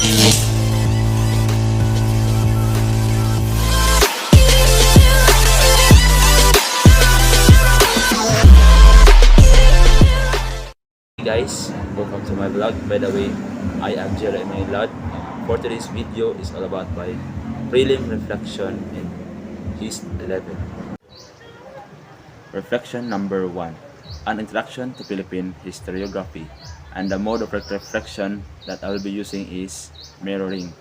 Guys, welcome to my vlog. By the way, I am Jeremy Lod. For today's video is all about my prelim reflection in Hist11. Reflection number 1. An introduction to Philippine historiography. And the mode of reflection that I will be using is mirroring.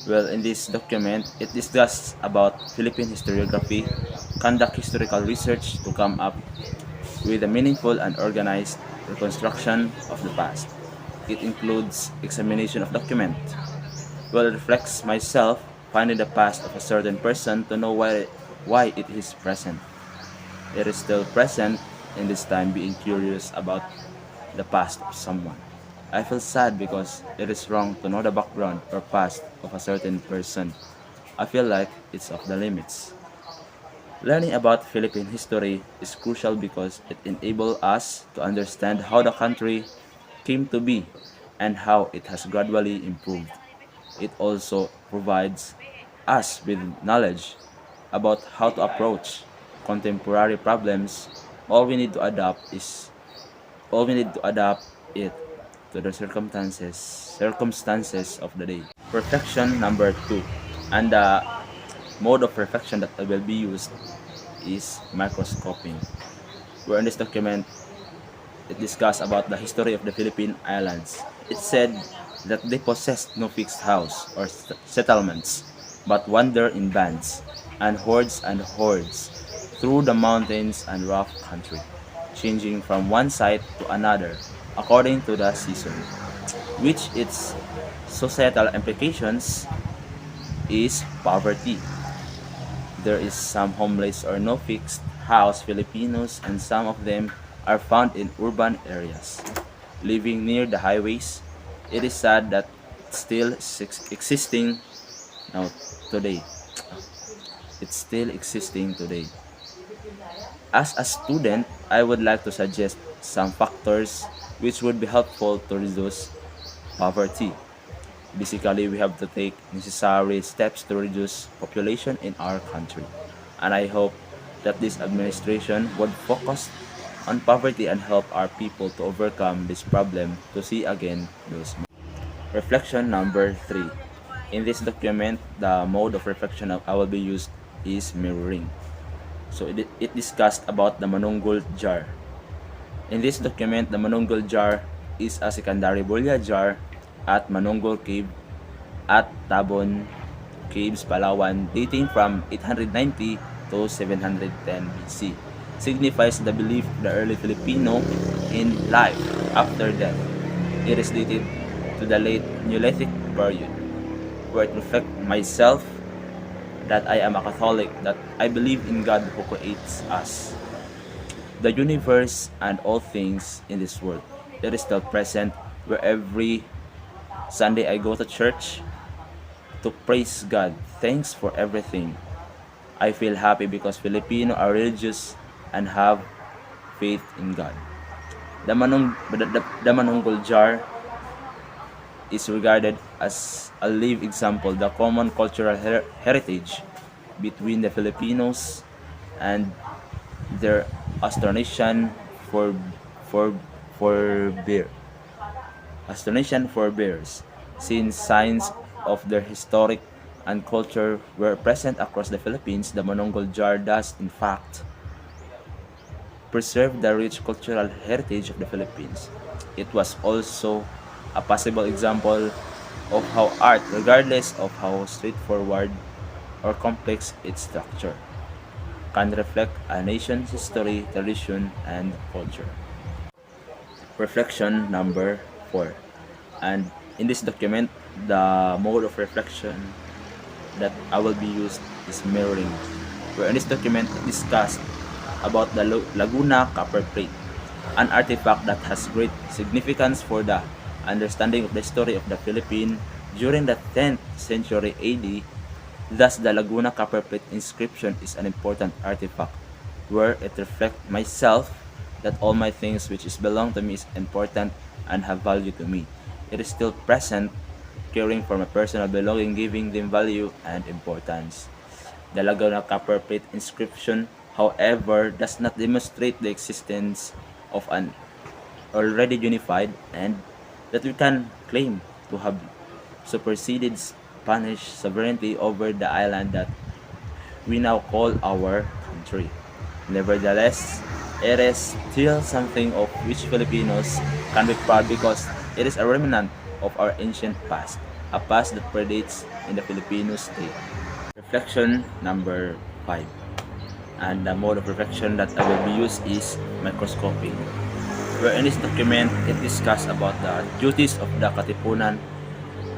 Well, in this document, it discusses about Philippine historiography, conduct historical research to come up with a meaningful and organized reconstruction of the past. It includes examination of document. Well, it reflects myself finding the past of a certain person to know why it is present. It is still present in this time, being curious about the past of someone. I feel sad because it is wrong to know the background or past of a certain person. I feel like it's off the limits. Learning about Philippine history is crucial because it enables us to understand how the country came to be and how it has gradually improved. It also provides us with knowledge about how to approach contemporary problems. All we need to adapt it to the circumstances of the day. Reflection number 2, and the mode of reflection that will be used is microscoping. Where in this document, it discusses about the history of the Philippine Islands. It said that they possessed no fixed house or settlements, but wander in bands and hordes through the mountains and rough country, changing from one site to another according to the season, which its societal implications is poverty. There is some homeless or no fixed house Filipinos, and some of them are found in urban areas, living near the highways. It is sad that existing now today. It's still existing today. As a student, I would like to suggest some factors which would be helpful to reduce poverty. Basically, we have to take necessary steps to reduce population in our country. And I hope that this administration would focus on poverty and help our people to overcome this problem to see again those. Reflection number 3. In this document, the mode of reflection I will be used is mirroring. So it discussed about the Manunggul jar. In this document, the Manunggul jar is a secondary burial jar at Manunggul Cave at Tabon Caves, Palawan, dating from 890 to 710 BC. Signifies the belief of the early Filipino in life after death. It is dated to the late Neolithic period, where it reflects myself that I am a Catholic, that I believe in God who creates us, the universe, and all things in this world. It is still present where every Sunday I go to church to praise God. Thanks for everything. I feel happy because Filipino are religious and have faith in God. The Manunggul jar is regarded as a live example, the common cultural heritage between the Filipinos and their Austronesian forebears, since signs of their historic and culture were present across the Philippines. The Manunggul jar does, in fact, preserve the rich cultural heritage of the Philippines. It was also a possible example of how art, regardless of how straightforward or complex its structure, can reflect a nation's history, tradition, and culture. Reflection number 4. And in this document, the mode of reflection that I will be used is mirroring. Where in this document, it discussed about the Laguna copper plate, an artifact that has great significance for the understanding of the story of the Philippines during the 10th century AD. Thus, the Laguna copper plate inscription is an important artifact where it reflects myself that all my things which is belong to me is important and have value to me. It is still present caring for my personal belonging, giving them value and importance. The Laguna copper plate inscription, however, does not demonstrate the existence of an already unified and that we can claim to have superseded Spanish sovereignty over the island that we now call our country. Nevertheless, it is still something of which Filipinos can be proud because it is a remnant of our ancient past, a past that predates in the Filipino state. Reflection number 5. And the mode of reflection that I will be used is microscoping. Where in this document, it discusses about the duties of the Katipunan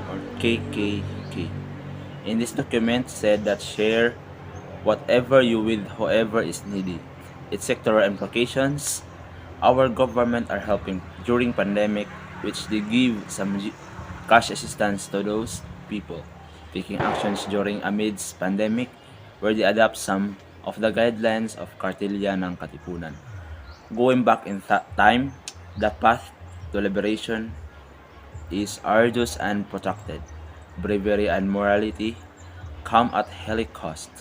or KKK. In this document said that share whatever you with whoever is needy. Its sectoral implications, our government are helping during pandemic, which they give some cash assistance to those people taking actions during amidst pandemic where they adapt some of the guidelines of Kartilya ng Katipunan. Going back in time, the path to liberation is arduous and protracted. Bravery and morality come at heavy cost.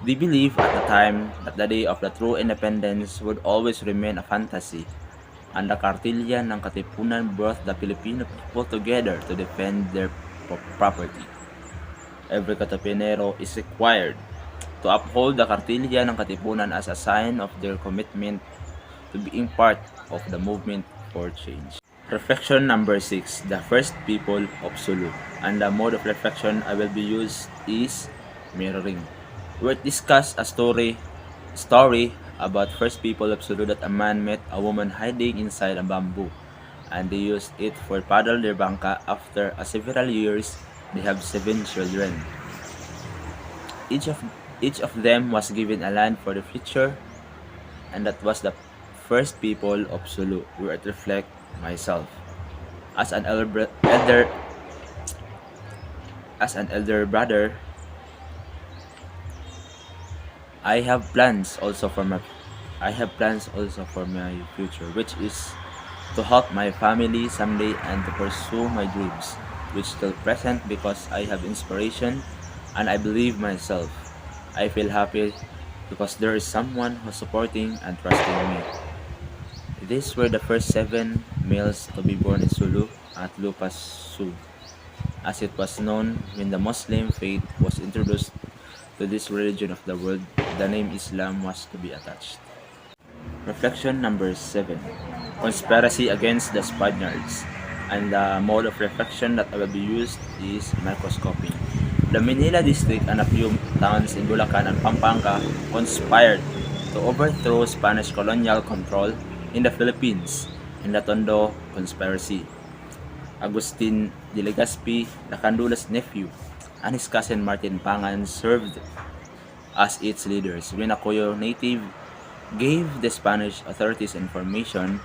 They believed at the time that the day of the true independence would always remain a fantasy, and the Kartilya ng Katipunan brought the Filipino people together to defend their property. Every Katapinero is required to uphold the Kartilya ng Katipunan as a sign of their commitment to being part of the movement for change. Reflection number 6, the first people of Sulu. And the mode of reflection I will be used is mirroring. Where it discuss a story about first people of Sulu that a man met a woman hiding inside a bamboo and they used it for paddle their bangka. After several years, they have 7 children. Each of them was given a land for the future, and that was the first people of Sulu. Where it reflect myself as an elder brother. I have plans also for my future, which is to help my family someday and to pursue my dreams, which still present because I have inspiration and I believe myself. I feel happy because there is someone who's supporting and trusting me. These were the first 7 males to be born in Sulu at Lupas Sud, as it was known when the Muslim faith was introduced to this religion of the world. The name Islam was to be attached. Reflection number 7. Conspiracy against the Spaniards. And the mode of reflection that I will be used is microscoping. The Manila district and a few towns in Bulacan and Pampanga conspired to overthrow Spanish colonial control in the Philippines in the Tondo Conspiracy. Agustin de Legazpi, the Candula's nephew, and his cousin Martin Pangan served as its leaders. When a Coyo native gave the Spanish authorities information,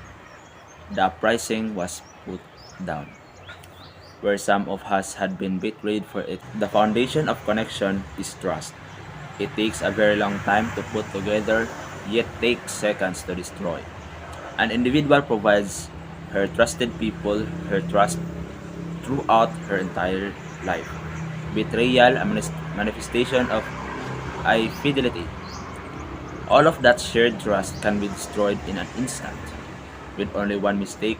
the uprising was put down. Where some of us had been betrayed for it, the foundation of connection is trust. It takes a very long time to put together, yet takes seconds to destroy. An individual provides her trusted people her trust throughout her entire life. Betrayal, a manifestation of infidelity. All of that shared trust can be destroyed in an instant. With only one mistake,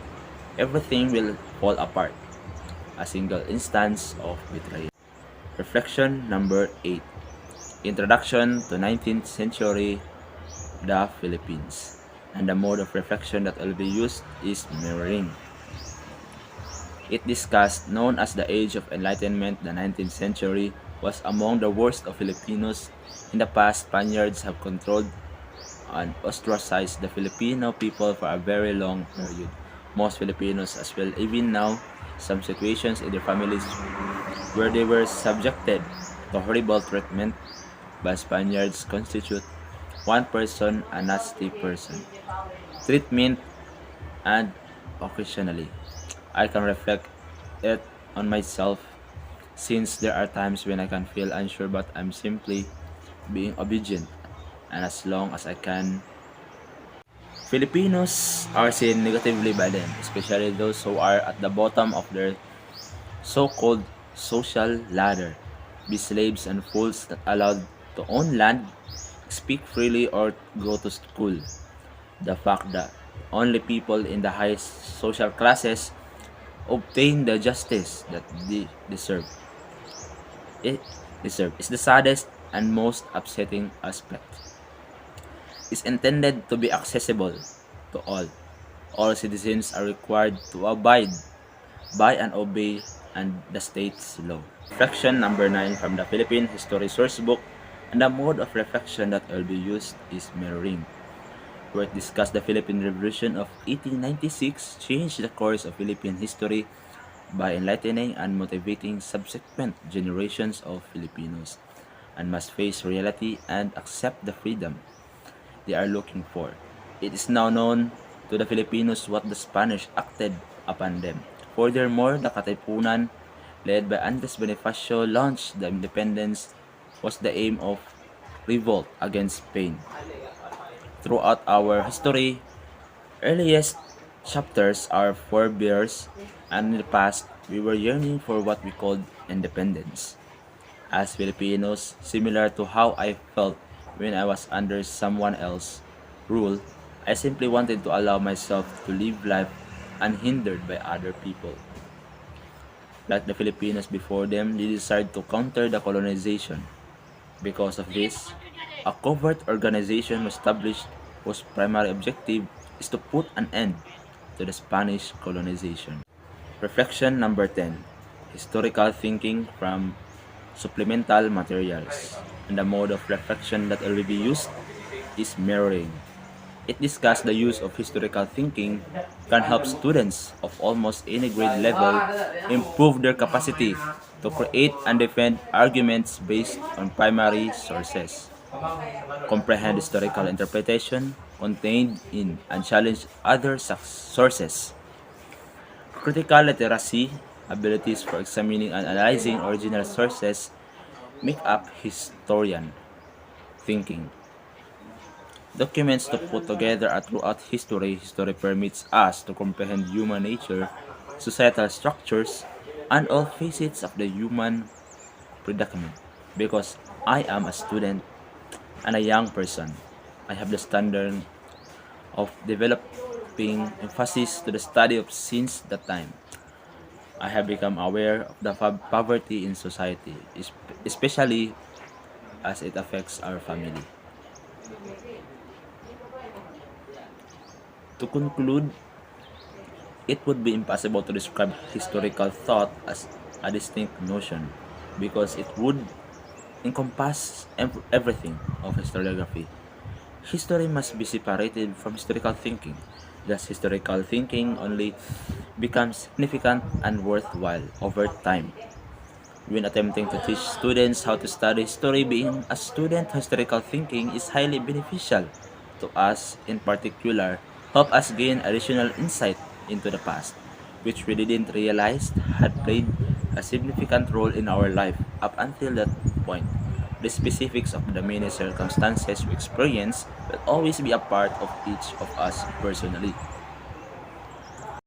everything will fall apart. A single instance of betrayal. Reflection number 8. Introduction to 19th century the Philippines. And the mode of reflection that will be used is mirroring. It discussed, known as the Age of Enlightenment, the 19th century was among the worst of Filipinos. In the past, Spaniards have controlled and ostracized the Filipino people for a very long period. Most Filipinos as well, even now, some situations in their families where they were subjected to horrible treatment by Spaniards constitute one person a nasty person. Treatment and occasionally, I can reflect it on myself since there are times when I can feel unsure but I'm simply being obedient and as long as I can. Filipinos are seen negatively by them, especially those who are at the bottom of their so-called social ladder, be slaves and fools that allowed to own land, speak freely, or go to school. The fact that only people in the highest social classes obtain the justice that they it deserve is the saddest and most upsetting aspect. It's intended to be accessible to all. All citizens are required to abide by and obey and the state's law. Reflection number 9 from the Philippine History Sourcebook, and the mode of reflection that will be used is mirroring, where it discussed the Philippine Revolution of 1896 changed the course of Philippine history by enlightening and motivating subsequent generations of Filipinos and must face reality and accept the freedom they are looking for. It is now known to the Filipinos what the Spanish acted upon them. Furthermore, the Katipunan, led by Andres Bonifacio, launched the independence was the aim of revolt against Spain. Throughout our history, earliest chapters are forebears, and in the past, we were yearning for what we called independence. As Filipinos, similar to how I felt when I was under someone else's rule, I simply wanted to allow myself to live life unhindered by other people. Like the Filipinos before them, they desired to counter the colonization. Because of this, a covert organization was established whose primary objective is to put an end to the Spanish colonization. Reflection number 10. Historical thinking from supplemental materials. And the mode of reflection that will be used is mirroring. It discussed the use of historical thinking can help students of almost any grade level improve their capacity to create and defend arguments based on primary sources, comprehend historical interpretation contained in and challenge other sources. Critical literacy, abilities for examining and analyzing original sources, make up historian thinking. Documents to put together throughout history, history permits us to comprehend human nature, societal structures, and all facets of the human predicament. Because I am a student and a young person, I have the standard of developing emphasis to the study of since that time. I have become aware of the poverty in society, especially as it affects our family. To conclude, it would be impossible to describe historical thought as a distinct notion because it would encompass everything of historiography. History must be separated from historical thinking. Thus, historical thinking only becomes significant and worthwhile over time. When attempting to teach students how to study history, being a student, historical thinking is highly beneficial to us in particular, help us gain additional insight into the past, which we didn't realize had played a significant role in our life up until that point. The specifics of the many circumstances we experience will always be a part of each of us personally.